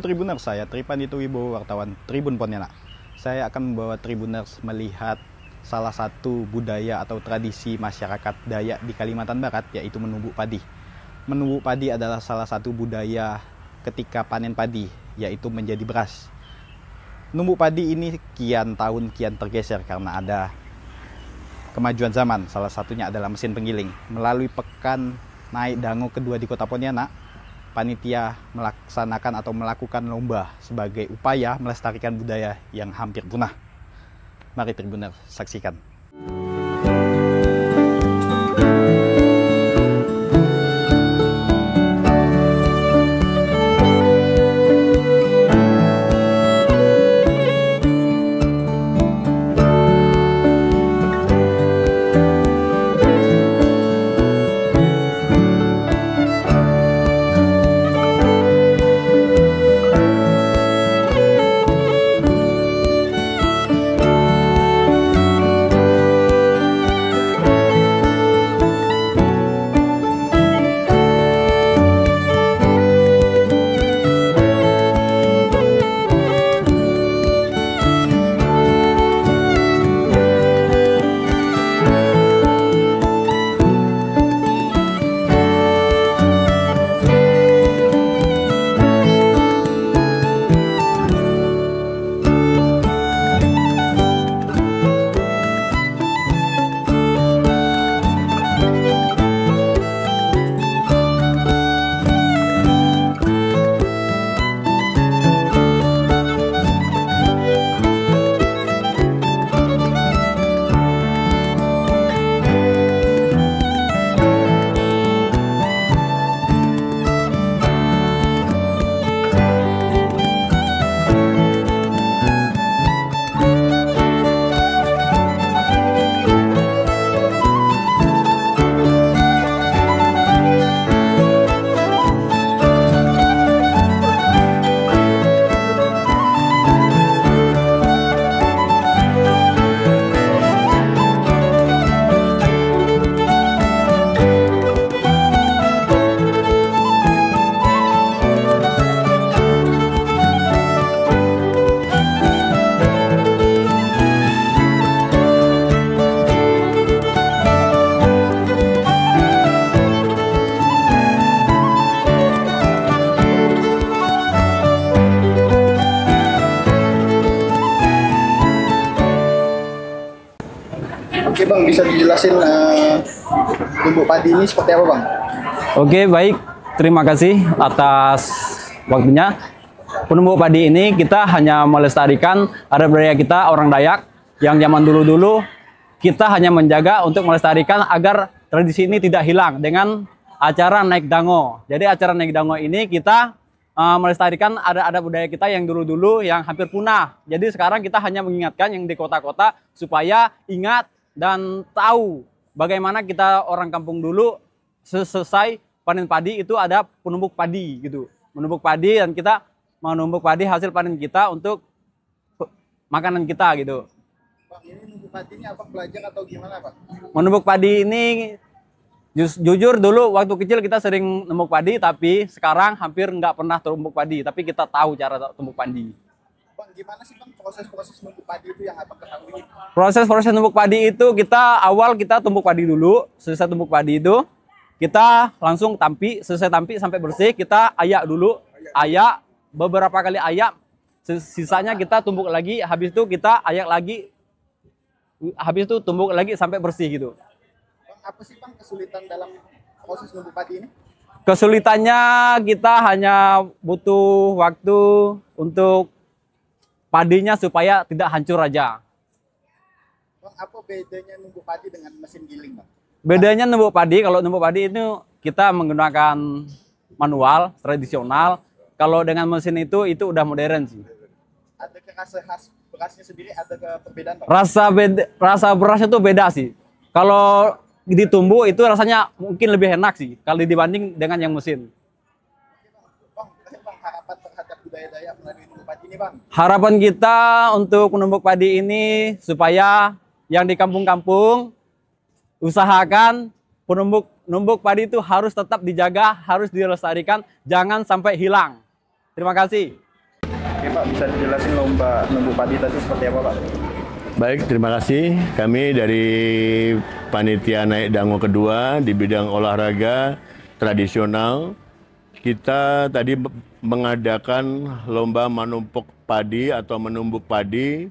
Tribuners, saya Tripan itu Wibowo, wartawan Tribun Pontianak. Saya akan membawa Tribuners melihat salah satu budaya atau tradisi masyarakat Dayak di Kalimantan Barat, yaitu menumbuk padi. Menumbuk padi adalah salah satu budaya ketika panen padi, yaitu menjadi beras. Numbuk padi ini kian tahun kian tergeser karena ada kemajuan zaman, salah satunya adalah mesin penggiling. Melalui pekan naik dango kedua di Kota Pontianak, panitia melaksanakan atau melakukan lomba sebagai upaya melestarikan budaya yang hampir punah. Mari Tribuners saksikan. Oke Bang, bisa dijelasin tumbuk padi ini seperti apa Bang? Oke, baik. Terima kasih atas waktunya. Penumbuk padi ini kita hanya melestarikan adat budaya kita orang Dayak yang zaman dulu-dulu kita hanya menjaga untuk melestarikan agar tradisi ini tidak hilang dengan acara naik dango. Jadi acara naik dango ini kita melestarikan adat-adat budaya kita yang dulu-dulu yang hampir punah. Jadi sekarang kita hanya mengingatkan yang di kota-kota supaya ingat dan tahu bagaimana kita orang kampung dulu selesai panen padi itu ada penumbuk padi gitu. Menumbuk padi dan kita menumbuk padi hasil panen kita untuk makanan kita gitu. Bang, ini numbuk padi ini apa belajar atau gimana Pak? Menumbuk padi ini jujur dulu waktu kecil kita sering numbuk padi, tapi sekarang hampir nggak pernah tumbuk padi, tapi kita tahu cara tumbuk padi. Bang, gimana sih Bang proses-proses numbuk padi itu yang Abang ketahui? Proses numbuk padi itu kita tumbuk padi dulu. Selesai tumbuk padi itu kita langsung tampi, selesai tampi sampai bersih kita ayak dulu. Ayak beberapa kali ayak, sisanya kita tumbuk lagi, habis itu kita ayak lagi. Habis itu tumbuk lagi sampai bersih gitu. Bang, apa sih Bang kesulitan dalam proses numbuk padi ini? Kesulitannya kita hanya butuh waktu untuk padinya supaya tidak hancur aja. Bang, apa bedanya numbuk padi dengan mesin giling Bang? Bedanya numbuk padi, kalau numbuk padi itu kita menggunakan manual, tradisional. Kalau dengan mesin itu udah modern sih. Ada rasa khas berasnya sendiri, ada perbedaan Bang? Rasa berasnya tuh beda sih. Kalau ditumbuk itu rasanya mungkin lebih enak sih kalau dibanding dengan yang mesin. Bang, harapan terhadap budaya Dayak melalui numbuk padi ini Bang? Harapan kita untuk menumbuk padi ini supaya yang di kampung-kampung usahakan penumbuk padi itu harus tetap dijaga, harus dilestarikan, jangan sampai hilang. Terima kasih. Oke Pak, bisa dijelasin lomba numbuk padi tadi seperti apa Pak? Baik, terima kasih. Kami dari Panitia Naik Dango Kedua di bidang olahraga tradisional, kita tadi mengadakan lomba menumpuk padi atau menumbuk padi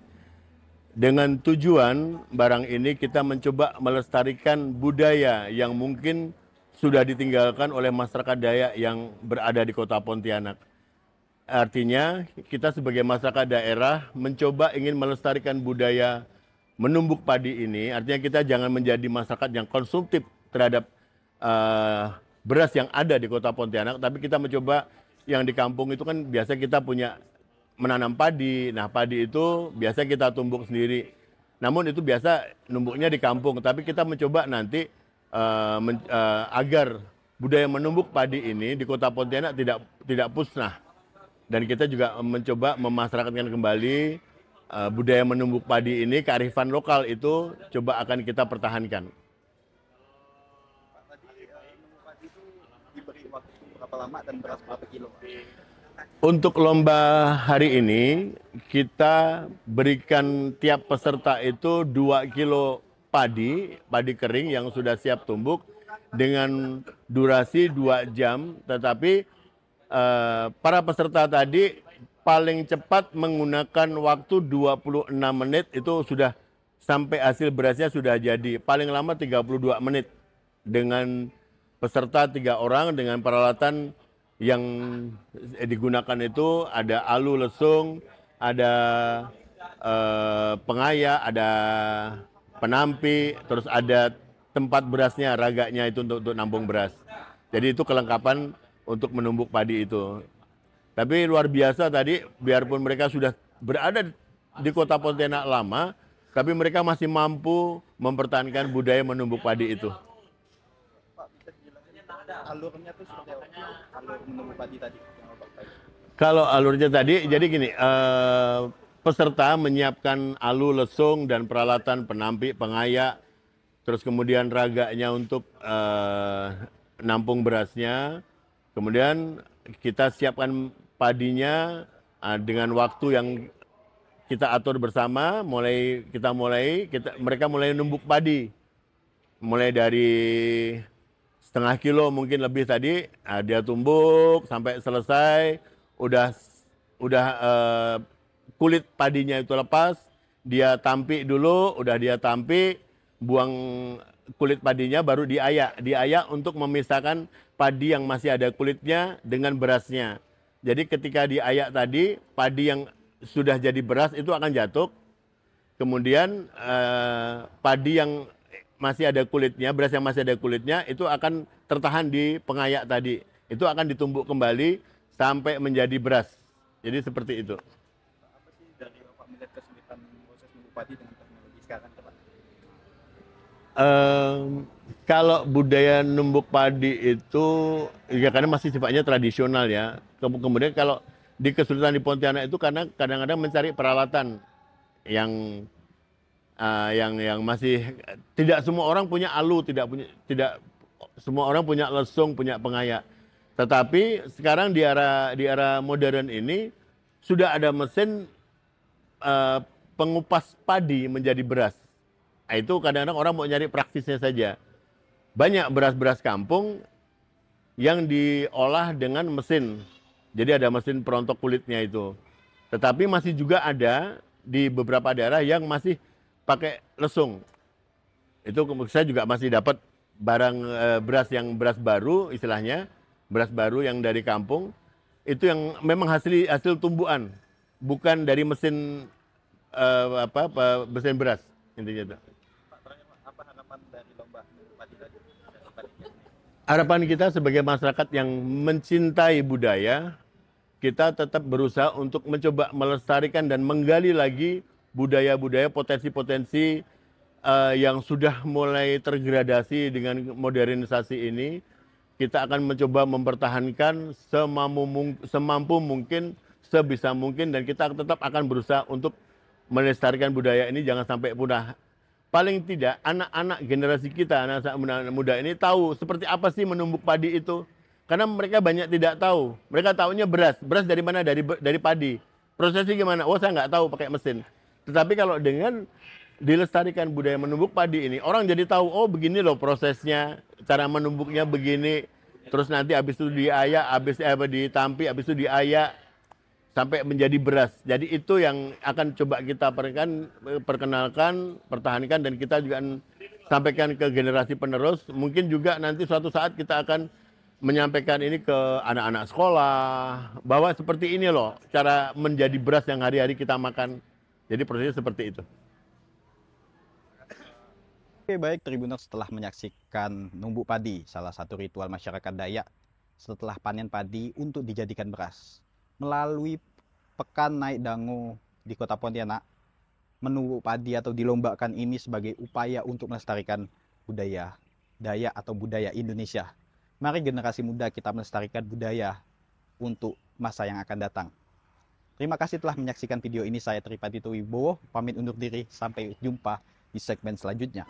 dengan tujuan barang ini kita mencoba melestarikan budaya yang mungkin sudah ditinggalkan oleh masyarakat Dayak yang berada di Kota Pontianak. Artinya kita sebagai masyarakat daerah mencoba ingin melestarikan budaya menumbuk padi ini. Artinya kita jangan menjadi masyarakat yang konsumtif terhadap beras yang ada di Kota Pontianak, tapi kita mencoba yang di kampung itu kan biasa kita punya menanam padi. Nah padi itu biasa kita tumbuk sendiri. Namun itu biasa numbuknya di kampung, tapi kita mencoba nanti agar budaya menumbuk padi ini di Kota Pontianak tidak musnah. Dan kita juga mencoba memasyarakatkan kembali budaya menumbuk padi ini, kearifan lokal itu coba akan kita pertahankan. Pak, tadi numbuk padi itu diberi waktu berapa lama dan beras berapa kilo? Untuk lomba hari ini, kita berikan tiap peserta itu 2 kilo padi kering yang sudah siap tumbuk dengan durasi 2 jam, tetapi para peserta tadi paling cepat menggunakan waktu 26 menit itu sudah sampai hasil berasnya sudah jadi. Paling lama 32 menit dengan peserta 3 orang dengan peralatan yang digunakan itu ada alu lesung, ada pengayak, ada penampi, terus ada tempat berasnya, raganya itu untuk nampung beras. Jadi itu kelengkapan untuk menumbuk padi itu. Tapi luar biasa tadi, biarpun mereka sudah berada di Kota Pontianak lama, tapi mereka masih mampu mempertahankan budaya menumbuk padi itu. Pak, bisa dijelasin alurnya tuh seperti apa? Alur menumbuk padi tadi yang Bapak tadi. Kalau alurnya tadi, jadi gini, peserta menyiapkan alu lesung dan peralatan penampi, pengayak, terus kemudian raganya untuk nampung berasnya. Kemudian kita siapkan padinya dengan waktu yang kita atur bersama. Mereka mulai numbuk padi, mulai dari setengah kilo mungkin lebih tadi. Dia tumbuk sampai selesai, udah kulit padinya itu lepas, dia tampi dulu, udah dia tampi, buang kulit padinya baru diayak untuk memisahkan padi yang masih ada kulitnya dengan berasnya. Jadi ketika diayak tadi, padi yang sudah jadi beras itu akan jatuh. Kemudian padi yang masih ada kulitnya, beras yang masih ada kulitnya itu akan tertahan di pengayak tadi. Itu akan ditumbuk kembali sampai menjadi beras. Jadi seperti itu. Apa sih dari Bapak melihat kesulitan proses numbuk padi dengan teknologi sekarang Pak? Kalau budaya numbuk padi itu ya karena masih sifatnya tradisional ya. Kemudian kalau di kesulitan di Pontianak itu karena kadang-kadang mencari peralatan yang masih tidak semua orang punya alu, tidak semua orang punya lesung, punya pengayak. Tetapi sekarang di era modern ini sudah ada mesin pengupas padi menjadi beras. Nah, itu kadang-kadang orang mau nyari praktisnya saja. Banyak beras-beras kampung yang diolah dengan mesin. Jadi ada mesin perontok kulitnya itu. Tetapi masih juga ada di beberapa daerah yang masih pakai lesung. Itu saya juga masih dapat barang beras baru istilahnya, beras baru yang dari kampung. Itu yang memang hasil tumbuhan, bukan dari mesin mesin beras intinya itu. Apa harapan dari lomba numbuk padi tadi? Harapan kita sebagai masyarakat yang mencintai budaya, kita tetap berusaha untuk mencoba melestarikan dan menggali lagi budaya-budaya, potensi-potensi yang sudah mulai tergradasi dengan modernisasi ini. Kita akan mencoba mempertahankan semampu mungkin, sebisa mungkin, dan kita tetap akan berusaha untuk melestarikan budaya ini jangan sampai punah. Paling tidak anak-anak generasi kita, anak-anak muda ini tahu seperti apa sih menumbuk padi itu. Karena mereka banyak tidak tahu. Mereka tahunya beras. Beras dari mana? Dari padi. Prosesnya gimana? Oh, saya nggak tahu pakai mesin. Tetapi kalau dengan dilestarikan budaya menumbuk padi ini, orang jadi tahu, oh begini loh prosesnya, cara menumbuknya begini. Terus nanti habis itu diayak, ditampi, habis itu diayak sampai menjadi beras. Jadi itu yang akan coba kita perkenalkan, pertahankan, dan kita juga sampaikan ke generasi penerus. Mungkin juga nanti suatu saat kita akan menyampaikan ini ke anak-anak sekolah, bahwa seperti ini loh cara menjadi beras yang hari-hari kita makan. Jadi prosesnya seperti itu. Oke, baik Tribuners, setelah menyaksikan numbuk padi, salah satu ritual masyarakat Dayak setelah panen padi untuk dijadikan beras. Melalui Pekan Naik Dango di Kota Pontianak, menumbuk padi atau dilombakan ini sebagai upaya untuk melestarikan budaya Dayak atau budaya Indonesia. Mari generasi muda kita melestarikan budaya untuk masa yang akan datang. Terima kasih telah menyaksikan video ini. Saya Tripatito Wibowo, pamit undur diri. Sampai jumpa di segmen selanjutnya.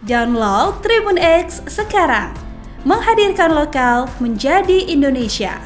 Download Tribun X sekarang, menghadirkan lokal menjadi Indonesia.